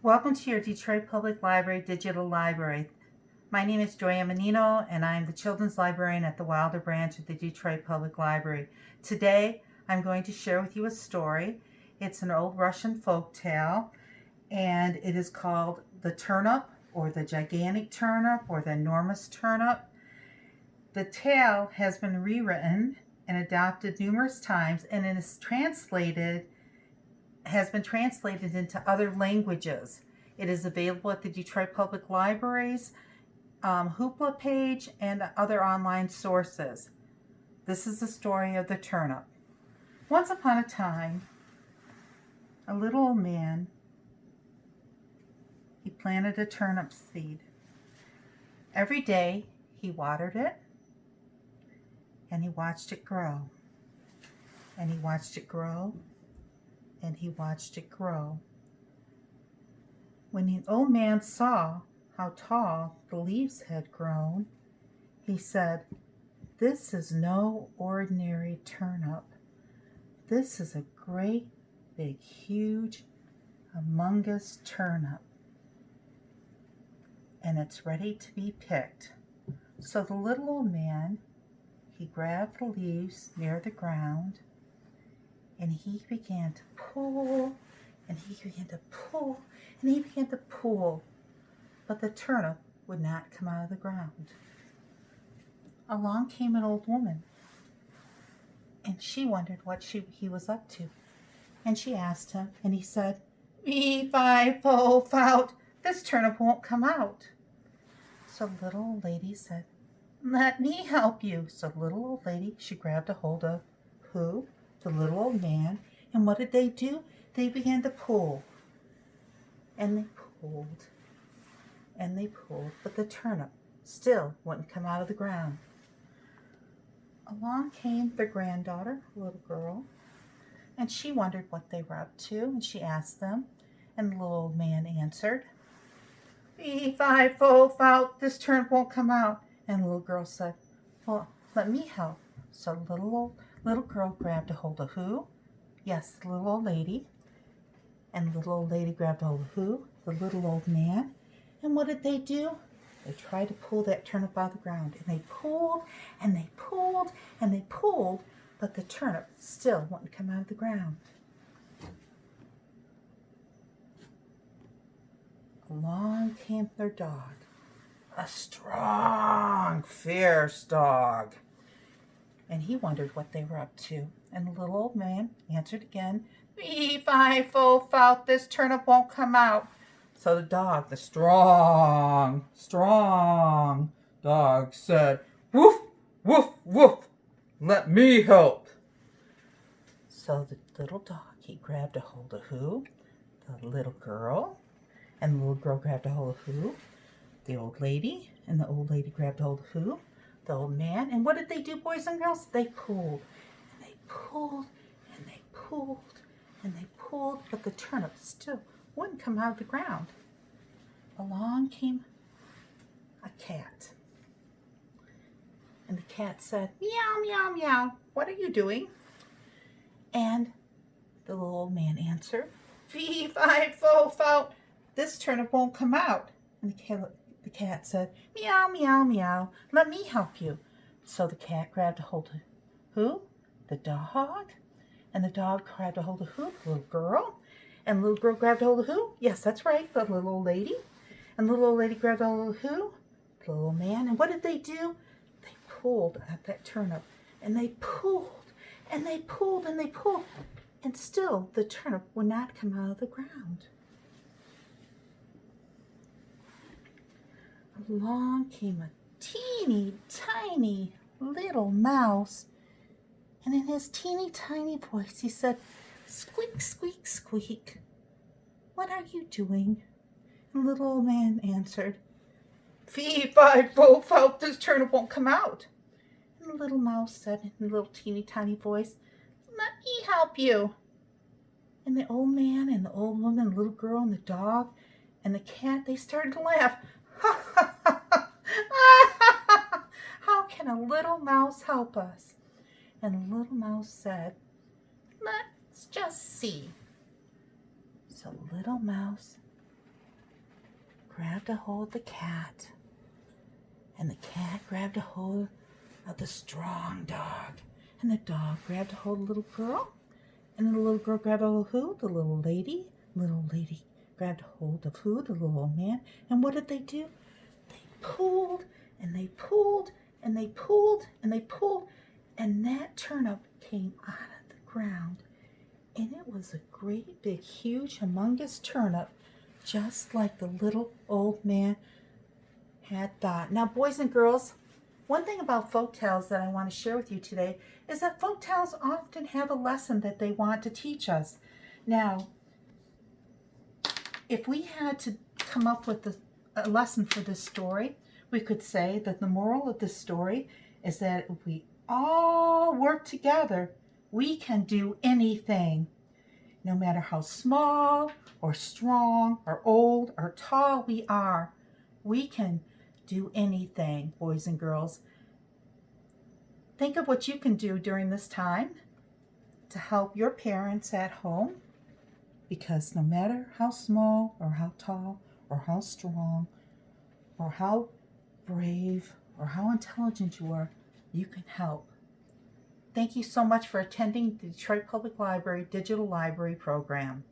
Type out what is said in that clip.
Welcome to your Detroit Public Library Digital Library. My name is Joya Menino, and I'm the Children's Librarian at the Wilder branch of the Detroit Public Library. Today, I'm going to share with you a story. It's an old Russian folk tale, and it is called The Turnip, or The Gigantic Turnip, or The Enormous Turnip. The tale has been rewritten and adapted numerous times, and it is has been translated into other languages. It is available at the Detroit Public Library's Hoopla page and other online sources. This is the story of the turnip. Once upon a time, a little old man, he planted a turnip seed. Every day he watered it, and he watched it grow. And he watched it grow, and he watched it grow. When the old man saw how tall the leaves had grown, he said, "This is no ordinary turnip. This is a great, big, huge, humongous turnip, and it's ready to be picked." So the little old man, he grabbed the leaves near the ground, and he began to pull, and he began to pull, and he began to pull, but the turnip would not come out of the ground. Along came an old woman, and she wondered what he was up to. And she asked him, and he said, "Fee, fi, fo, fout, this turnip won't come out." So the little old lady said, "Let me help you." So the little old lady, she grabbed a hold of who? The little old man. And what did they do? They began to pull. And they pulled. And they pulled. But the turnip still wouldn't come out of the ground. Along came their granddaughter, a little girl. And she wondered what they were up to. And she asked them. And the little old man answered, "Fee, fi, fo, fout, this turnip won't come out." And the little girl said, "Well, let me help." So the little girl grabbed a hold of who? Yes, the little old lady. And the little old lady grabbed a hold of who? The little old man. And what did they do? They tried to pull that turnip out of the ground. And they pulled, and they pulled, and they pulled, but the turnip still wouldn't come out of the ground. Along came their dog. A strong, fierce dog. And he wondered what they were up to. And the little old man answered again, "Fee, fi, fo, fout, this turnip won't come out." So the dog, the strong dog, said, "Woof, woof, woof, let me help." So the little dog, he grabbed a hold of who? The little girl. And the little girl grabbed a hold of who? The old lady. And the old lady grabbed a hold of who? The old man. And what did they do, boys and girls? They pulled, and they pulled, and they pulled, and they pulled, but the turnip still wouldn't come out of the ground. Along came a cat. And the cat said, "Meow, meow, meow, what are you doing?" And the little old man answered, "Fee, fi, fo, fout, this turnip won't come out." And the cat said, "Meow, meow, meow, let me help you." So the cat grabbed a hold of who? The dog. And the dog grabbed a hold of who? The little girl. And the little girl grabbed a hold of who? Yes, that's right, the little old lady. And the little old lady grabbed a hold of who? The little man. And what did they do? They pulled at that turnip. And they pulled, and they pulled, and they pulled. And still the turnip would not come out of the ground. Along came a teeny tiny little mouse, and in his teeny tiny voice he said, "Squeak, squeak, squeak, what are you doing?" And the little old man answered, "Fee, fi, fo, fout, this turnip won't come out." And the little mouse said in a little teeny tiny voice, "Let me help you." And the old man and the old woman, the little girl and the dog and the cat, they started to laugh. "Ha, ha, ha, ha. How can a little mouse help us?" And the little mouse said, "Let's just see." So the little mouse grabbed a hold of the cat, and the cat grabbed a hold of the strong dog, and the dog grabbed a hold of the little girl, and the little girl grabbed a hold of who? The little lady. Little lady grabbed a hold of who? The little old man. And what did they do? They pulled, and they pulled, and they pulled, and they pulled, and that turnip came out of the ground. And it was a great big huge humongous turnip, just like the little old man had thought. Now, boys and girls, one thing about folk tales that I want to share with you today is that folk tales often have a lesson that they want to teach us. Now, if we had to come up with a lesson for this story, we could say that the moral of this story is that if we all work together, we can do anything. No matter how small or strong or old or tall we are, we can do anything, boys and girls. Think of what you can do during this time to help your parents at home, because no matter how small or how tall or how strong or how brave or how intelligent you are, you can help. Thank you so much for attending the Detroit Public Library Digital Library program.